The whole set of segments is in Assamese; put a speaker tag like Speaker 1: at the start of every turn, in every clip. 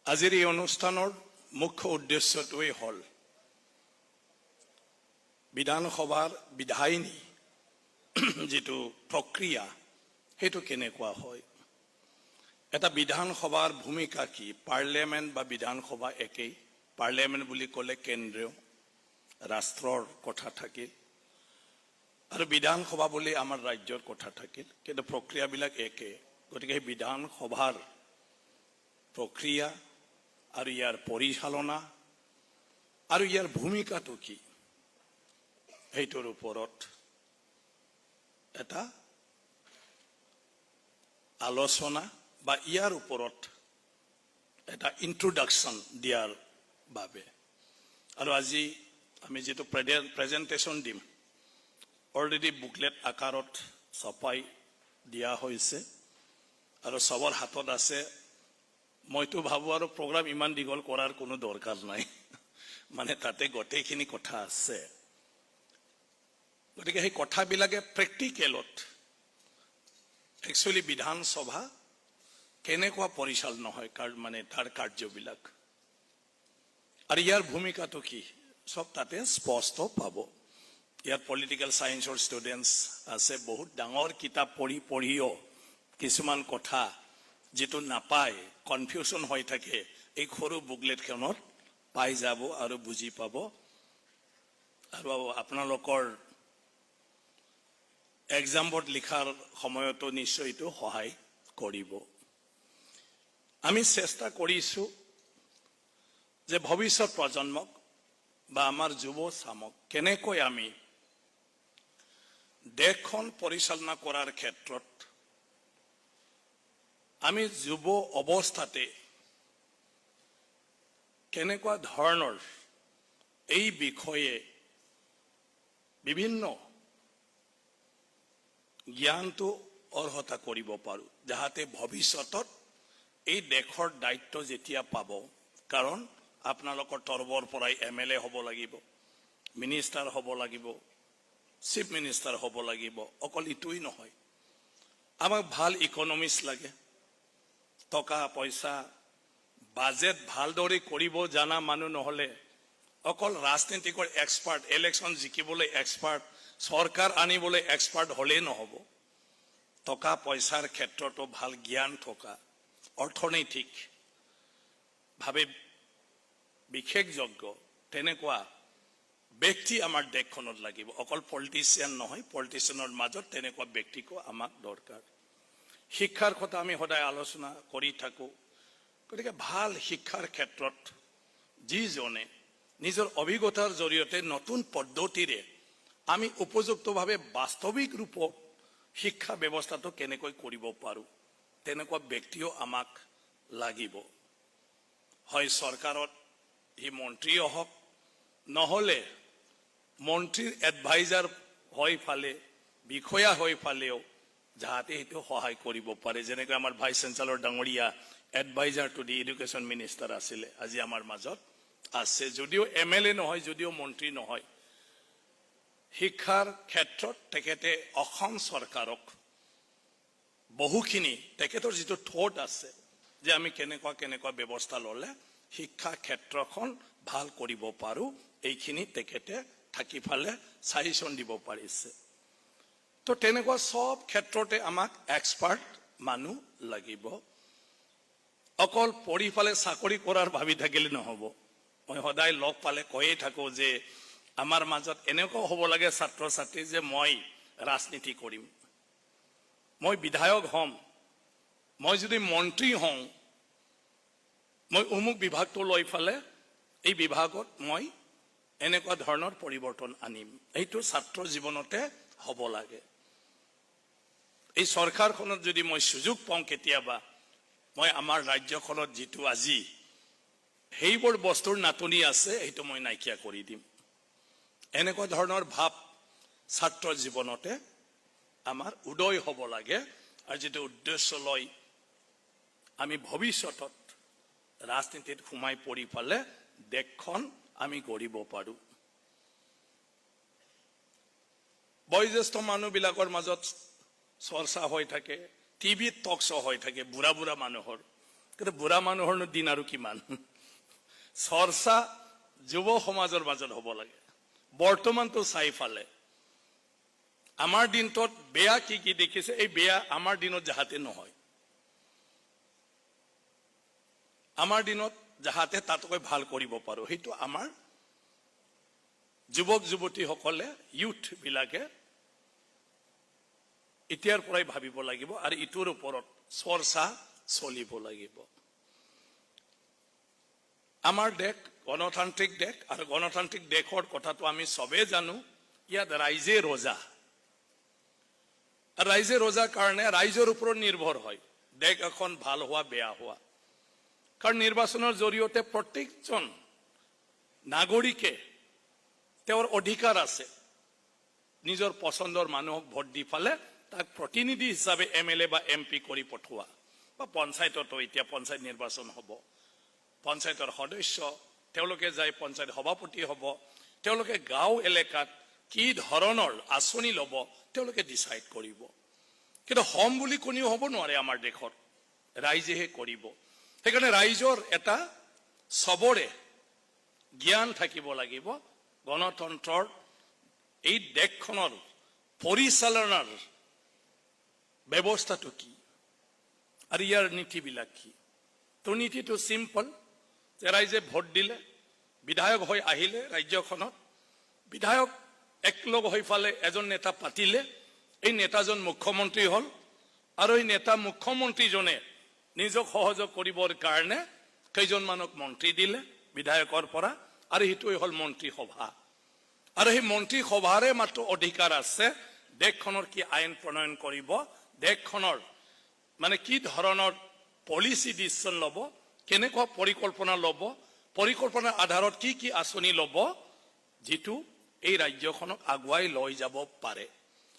Speaker 1: আজিৰ এই অনুষ্ঠানৰ মুখ্য উদ্দেশ্যটোৱেই হ'ল বিধানসভাৰ বিধায়িনী যেটো প্ৰক্ৰিয়া হেতু কেনেকুৱা হয় এটা বিধানসভাৰ ভূমিকা কি পাৰ্লিয়ামেন্ট বা বিধানসভা একেই পাৰ্লিয়ামেন্ট বুলি ক'লে কেন্দ্ৰীয় ৰাষ্ট্ৰৰ কথা থাকে আৰু বিধানসভা বুলি আমাৰ ৰাজ্যৰ কথা থাকে কিন্তু প্ৰক্ৰিয়াবিলাক একে গতিকে বিধানসভাৰ প্ৰক্ৰিয়া আৰু ইয়াৰ পৰিচালনা আৰু ইয়াৰ ভূমিকাটো কি হেইটোৰ ওপৰত এটা আলোচনা বা ইয়াৰ ওপৰত এটা ইন্ট্ৰোডাকশন দিয়াৰ বাবে আৰু আজি আমি যেটো প্ৰেজেন্টেশন দিম অলৰেডি বুকলেট আকাৰত ছপাই দিয়া হৈছে আৰু সবৰ হাতত আছে মইতো ভাবো আৰু প্ৰগ্ৰাম ইমান দীঘল কৰাৰ কোনো দৰকাৰ নাই মানে তাতে গোটেইখিনি কথা আছে গতিকে এই কথাবিলাকে প্ৰেক্টিকেলত একচুয়ালি বিধানসভা কেনেকুৱা পৰিচালনা হয় মানে তাৰ কাৰ্যবিলাক আৰু ইয়াৰ ভূমিকাটো কি সব তাতে স্পষ্ট পাব ইয়াৰ পলিটিক্যাল সায়েন্সৰ ষ্টুডেন্টস আছে বহুত ডাঙৰ কিতাপ পঢ়িও কিছুমান কথা যেটো নাপায় কনফিউজন হৈ থাকে এই সৰু বুকলেটখনত পাই যাব আৰু বুজি পাব আৰু আপোনালোকৰ এক্সামত লিখাৰ সময়তো নিশ্চয়টো সহায় কৰিব আমি চেষ্টা কৰিছো যে ভৱিষ্যত প্ৰজন্মক বা আমাৰ যুৱ চামক কেনেকৈ আমি দেশখন পৰিচালনা কৰাৰ ক্ষেত্ৰত আমি যুৱ অৱস্থাতে কেনেকুৱা ধৰণৰ এই বিষয়ে বিভিন্ন জ্ঞানটো অৰ্হতা কৰিব পাৰো যাতে ভৱিষ্যতত এই দেশৰ দায়িত্ব যেতিয়া পাব কাৰণ আপোনালোকৰ তৰবৰ পৰাই এমএলএ হ'ব লাগিব মিনিষ্টাৰ হ'ব লাগিব চিফ মিনিষ্টাৰ হ'ব লাগিব অকল ইটোই নহয় আমাক ভাল ইকনমিক্স লাগে টকা পইচা বাজেট ভালদৰে কৰিব জানা মানুহ নহলে অকল ৰাজনীতিকৰ এক্সপাৰ্ট ইলেকশন জিকিবলৈ এক্সপাৰ্ট সৰকাৰ আনিবলৈ এক্সপাৰ্ট হলে নহব টকা পইচাৰ ক্ষেত্ৰতো ভাল জ্ঞান থকা অৰ্থনৈতিক ভাবে বিশেষজ্ঞ তেনেকুৱা ব্যক্তি আমাৰ দেশখনত লাগিব অকল পলিটিচিয়ান নহয় পলিটিচিয়ানৰ মাজত তেনেকুৱা ব্যক্তিকো আমাক দৰকাৰ শিক্ষাৰ কথা আমি সদায় আলোচনা কৰি থাকো গতিকে ভাল শিক্ষাৰ ক্ষেত্ৰত যিজনে নিজৰ অভিজ্ঞতাৰ জৰিয়তে নতুন পদ্ধতিৰে আমি উপযুক্তভাৱে বাস্তৱিক ৰূপত শিক্ষা ব্যৱস্থাটো কেনেকৈ কৰিব পাৰো তেনেকুৱা ব্যক্তিও আমাক লাগিব হয় চৰকাৰত হি মন্ত্ৰী হওক নহলে মন্ত্ৰীৰ এডভাইজাৰ হৈ ফালে বিষয়া হৈ ফালেও যাতে হেতু সহায় কৰিব পাৰে যেনেকৈ আমাৰ ভাইস চেঞ্চেলৰ ডাঙৰীয়া adviser to the education minister আছিল আজি আমাৰ মাজত আছে যদিও এমএলএ নহয় যদিও মন্ত্ৰী নহয় শিক্ষাৰ ক্ষেত্ৰত তেখেতে অসম চৰকাৰক বহুখিনি তেখেতৰ যেটো থট আছে যে আমি কেনেকুৱা ব্যৱস্থা ললে শিক্ষা ক্ষেত্ৰখন ভাল কৰিব পাৰো এইখিনি তেখেতে থাকি ফালে সাজেশন দিব পাৰিছে তো তেনেকুৱা সব ক্ষেত্ৰতে আমাক এক্সপাৰ্ট মানুহ লাগিব অকল পঢ়ি ফালে চাকৰি কৰাৰ ভাবি থাকিলে নহব মই সদায় লগ পালে কৈয়ে থাকো যে আমাৰ মাজত এনেকুৱা হ'ব লাগে ছাত্ৰ ছাত্ৰী যে মই ৰাজনীতি কৰিম মই বিধায়ক হম মই যদি মন্ত্ৰী হওঁ মই অমুক বিভাগটো লৈ ফালে এই বিভাগত মই এনেকুৱা ধৰণৰ পৰিৱৰ্তন আনিম এইটো ছাত্ৰ জীৱনতে হ'ব লাগে এই চৰকাৰখনত যদি মই সুযোগ পাওঁ কেতিয়াবা মই আমাৰ ৰাজ্যখনত যেটো আজি হেইবোৰ বস্তুৰ নাটনি আছে এইটো মই নাইকিয়া কৰি দিম এনেকুৱা ধৰণৰ ভাব ছাত্ৰ জীৱনতে আমাৰ উদয় হ'ব লাগে আৰু যেটো উদ্দেশ্য লৈ আমি ভৱিষ্যতত ৰাজনীতিত সোমাই পৰি ফালে দেশখন আমি গঢ়িব পাৰো বয়োজ্যেষ্ঠ মানুহবিলাকৰ মাজত চৰ্চা হৈ থাকে টিভিত টক শ্ব হৈ থাকে বুঢ়া মানুহৰ কিন্তু বুঢ়া মানুহৰনো দিন আৰু কিমান চৰ্চা যুৱ সমাজৰ মাজত হ'ব লাগে বৰ্তমানটো চাইফালে আমাৰ দিনটোত বেয়া কি কি দেখিছে এই বেয়া আমাৰ দিনত যাহাতে নহয় আমাৰ দিনত যাহাতে তাতকৈ ভাল কৰিব পাৰো সেইটো আমাৰ যুৱক যুৱতীসকলে ইউথ বিলাকে এতিয়াৰ পৰাই ভাবিব লাগিব আৰু ইটোৰ ওপৰত চৰ্চা চলিব লাগিব আমাৰ দেশ গণতান্ত্ৰিক দেশ আৰু গণতান্ত্ৰিক দেশৰ কথাটো আমি সবে জানো ইয়াত ৰাইজে ৰজা আৰু ৰাইজে ৰজাৰ কাৰণে ৰাইজৰ ওপৰত নিৰ্ভৰ হয় দেশ এখন ভাল হোৱা বেয়া হোৱা কাৰণ নিৰ্বাচনৰ জৰিয়তে প্ৰত্যেকজন নাগৰিকে তেওঁৰ অধিকাৰ আছে নিজৰ পছন্দৰ মানুহক ভোট দি পালে তাক প্ৰতিনিধি হিচাপে এমএলএ বা এমপি কৰি পঠোৱা বা পঞ্চায়ততো এতিয়া পঞ্চায়ত নিৰ্বাচন হ'ব পঞ্চায়তৰ সদস্য তেওঁলোকে যায় পঞ্চায়ত সভাপতি হ'ব তেওঁলোকে গাঁও এলেকাত কি ধৰণৰ আঁচনি ল'ব তেওঁলোকে ডিসাইড কৰিব কিন্তু হম বুলি কোনেও হ'ব নোৱাৰে আমাৰ দেশত ৰাইজেহে কৰিব সেইকাৰণে ৰাইজৰ এটা সবৰে জ্ঞান থাকিব লাগিব গণতন্ত্ৰৰ এই দেশখনৰ পৰিচালনাৰ ব্যৱস্থাটো কি আৰু ইয়াৰ নীতিবিলাক কি তো নীতিটো সিম্পল যে ৰাইজে ভোট দিলে বিধায়ক হৈ আহিলে ৰাজ্যখনত বিধায়ক একলগ হৈ ফালে এজন নেতা পাতিলে এই নেতাজন মুখ্যমন্ত্ৰী হল আৰু এই নেতা মুখ্যমন্ত্ৰীজনে নিজক সহযোগ কৰিবৰ কাৰণে কেইজনমানক মন্ত্ৰী দিলে বিধায়কৰ পৰা আৰু হিটোই হল মন্ত্ৰী সভা আৰু এই মন্ত্ৰী সভাৰে মাত্ৰ অধিকাৰ আছে দেশখনৰ কি আইন প্ৰণয়ন কৰিব দেশখনৰ মানে কি ধৰণৰ পলিসি ডিসিশন ল'ব কেনেকুৱা পৰিকল্পনা ল'ব পৰিকল্পনাৰ আধাৰত কি কি আঁচনি ল'ব যেটো এই ৰাজ্যখনক আগুৱাই লৈ যাব পাৰে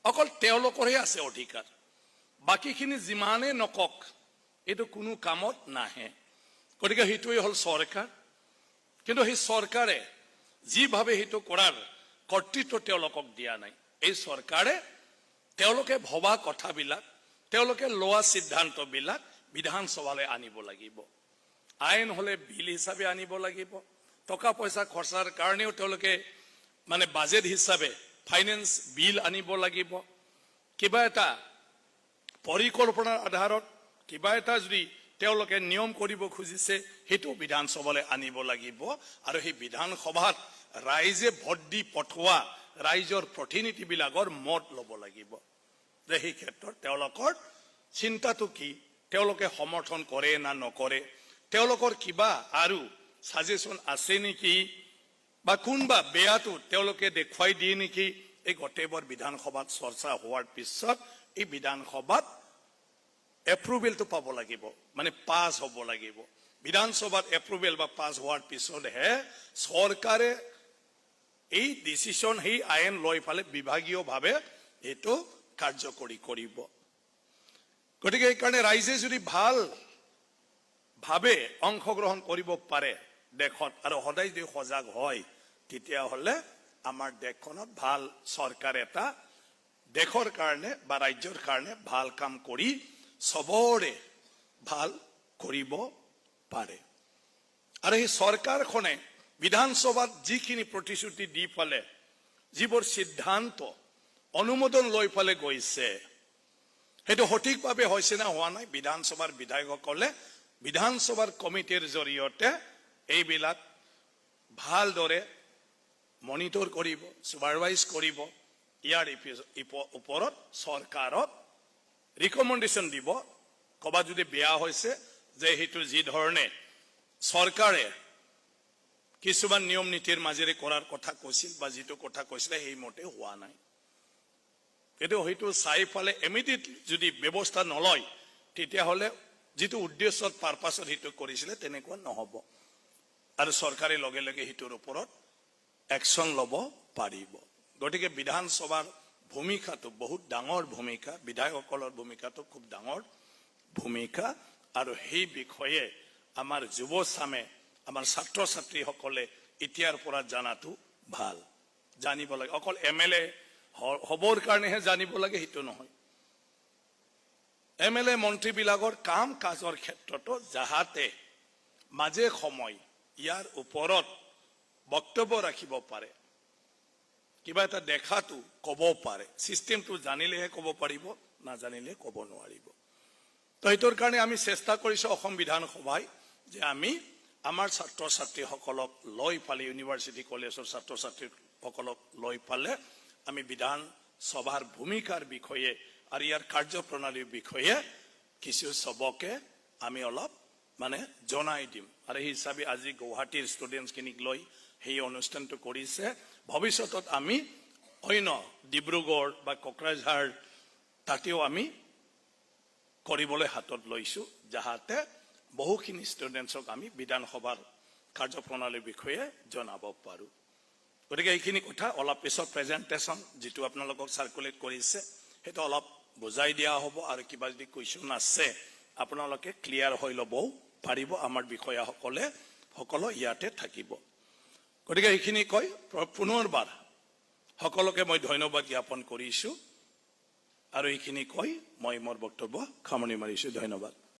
Speaker 1: অকল তেওঁলোকৰহে আছে অধিকাৰ বাকিখিনি যিমানে নকক এটো কোনো কামত নাহে গতিকে হিটোই হল সৰকাৰ কিন্তু এই সৰকাৰে যিভাৱে হিটো কৰাৰ কৰ্তৃত্ব তেওঁলোকক দিয়া নাই এই সৰকাৰে তেওঁলোকে ভবা কথাবিলাক তেওঁলোকে লোৱা সিদ্ধান্তবিলাক বিধানসভালৈ আনিব লাগিব আইন হলে বিল হিচাপে আনিব লাগিব টকা পইচা খৰচাৰ কাৰণেও তেওঁলোকে মানে বাজেট হিচাপে ফাইনেন্স বিল আনিব লাগিব কিবা এটা পৰিকল্পনাৰ আধাৰত কিবা এটা যদি তেওঁলোকে নিয়ম কৰিব খুজিছে হেতু বিধানসভালৈ আনিব লাগিব আৰু সেই বিধানসভাত ৰাইজে ভোট দি পঠোৱা ৰাইজৰ প্ৰতিনিধিবিলাকৰ মত ল'ব লাগিব যে এই ক্ষেত্ৰত তেওঁলোকৰ চিন্তাটো কি তেওঁলোকে সমৰ্থন কৰে না নকৰে তেওঁলোকৰ কিবা আৰু সাজেশন আছে নেকি বা কোনবা বেয়াটো তেওঁলোকে দেখুৱাই দিয়ে নেকি এই গটেবৰ বিধানসভাত চৰ্চা হোৱাৰ পিছত এই বিধানসভাত এপ্ৰুভেলটো পাব লাগিব মানে পাস হ'ব লাগিব বিধানসভাত এপ্ৰুভেল বা পাস হোৱাৰ পিছতহে চৰকাৰে এই ডিসিশন এই আইন লৈ ফালে বিভাগীয়ভাৱে এটো কাৰ্যকৰী কৰিব গতিকে এই কাৰণে ৰাইজে যদি ভাল ভাবে অংশগ্ৰহণ কৰিব পাৰে দেশত আৰু সদায় যদি সজাগ হয় তেতিয়া হলে আমাৰ দেশখনত ভাল সৰকাৰ এটা দেশৰ কাৰণে বা ৰাজ্যৰ কাৰণে ভাল কাম কৰি সবৰে ভাল কৰিব পাৰে আৰু এই সৰকাৰখনে বিধানসভাত যিখিনি প্ৰতিশ্ৰুতি দি পালে যিবোৰ সিদ্ধান্ত অনুমোদন লৈ পালে গৈছে হেতু সঠিকভাৱে হৈছে না হোৱা নাই বিধানসভাৰ বিধায়কসকলে বিধানসভাৰ কমিটিৰ জৰিয়তে এইবিলাক ভালদৰে মনিটৰ কৰিব সুপাৰভাইজ কৰিব ইয়াৰ ওপৰত চৰকাৰক ৰিকমেণ্ডেশ্যন দিব কবা যদি বেয়া হৈছে যে হেতু যি ধৰণে চৰকাৰে কিছুমান নিয়ম নীতিৰ মাজেৰে কৰাৰ কথা কৈছিল বা যেটো কথা কৈছিল সেই মতে হোৱা নাই এটো হয়তো চাই ফালে ইমিডিয়েটলি যদি ব্যৱস্থা নলয় তেতিয়া হলে যেটো উদ্দেশ্যত পাৰপাছত হেতু কৰিছিল তেনেকুৱা নহব আৰু চৰকাৰে লগে লগে হেতুৰ ওপৰত একশন ল'ব পাৰিব গতিকে বিধানসভাৰ ভূমিকাটো বহুত ডাঙৰ ভূমিকা বিধায়কসকলৰ ভূমিকাটো খুব ডাঙৰ ভূমিকা আৰু সেই বিষয়ে আমাৰ যুৱচামে আমাৰ ছাত্ৰ ছাত্ৰীসকলে এতিয়াৰ পৰা জানাটো ভাল জানিব লাগে অকল এমএলএ হবৰ কাৰণেহে জানিব লাগে হেতু নহয় MLA মন্ত্ৰীবিলাকৰ কাম কাজৰ ক্ষেত্ৰতো যাহাতে মাজে সময় ইয়াৰ ওপৰত বক্তব্য ৰাখিব পাৰে, কিবা এটা দেখাটো ক'ব পাৰে, চিষ্টেমটো জানিলেহে ক'ব পাৰিব, নাজানিলে ক'ব নোৱাৰিব। তো এইটোৰ কাৰণে আমি চেষ্টা কৰিছোঁ অসম বিধানসভাই যে আমি আমাৰ ছাত্ৰ ছাত্ৰীসকলক লৈ পালে, ইউনিভাৰ্চিটি কলেজৰ ছাত্ৰ ছাত্ৰীসকলক লৈ পালে আমি বিধানসভাৰ ভূমিকাৰ বিষয়ে আৰু ইয়াৰ কাৰ্যপ্ৰণালীৰ বিষয়ে কিছু সবকে আমি অলপ মানে জনাই দিম। আৰু সেই হিচাপে আজি গুৱাহাটীৰ ষ্টুডেণ্টছখিনিক লৈ সেই অনুষ্ঠানটো কৰিছে। ভৱিষ্যতত আমি অন্য ডিব্ৰুগড় বা কোকৰাঝাৰ তাতেও আমি কৰিবলৈ হাতত লৈছোঁ, যাহাতে বহুখিনি ষ্টুডেণ্টছক আমি বিধানসভাৰ কাৰ্যপ্ৰণালীৰ বিষয়ে জনাব পাৰোঁ। গতিকে এইখিনি কথা অলপ পিছত প্ৰেজেণ্টেশ্যন যিটো আপোনালোকক চাৰ্কুলেট কৰিছে সেইটো অলপ বুজাই দিয়া হ'ব, আৰু কিবা যদি কুৱেশ্যন আছে আপোনালোকে ক্লিয়াৰ হৈ ল'বও পাৰিব, আমাৰ বিষয়াসকলে সকলো ইয়াতে থাকিব। গতিকে এইখিনি কৈ পুনৰবাৰ সকলোকে মই ধন্যবাদ জ্ঞাপন কৰিছোঁ, আৰু এইখিনি কৈ মই মোৰ বক্তব্য সামৰণি মাৰিছোঁ। ধন্যবাদ।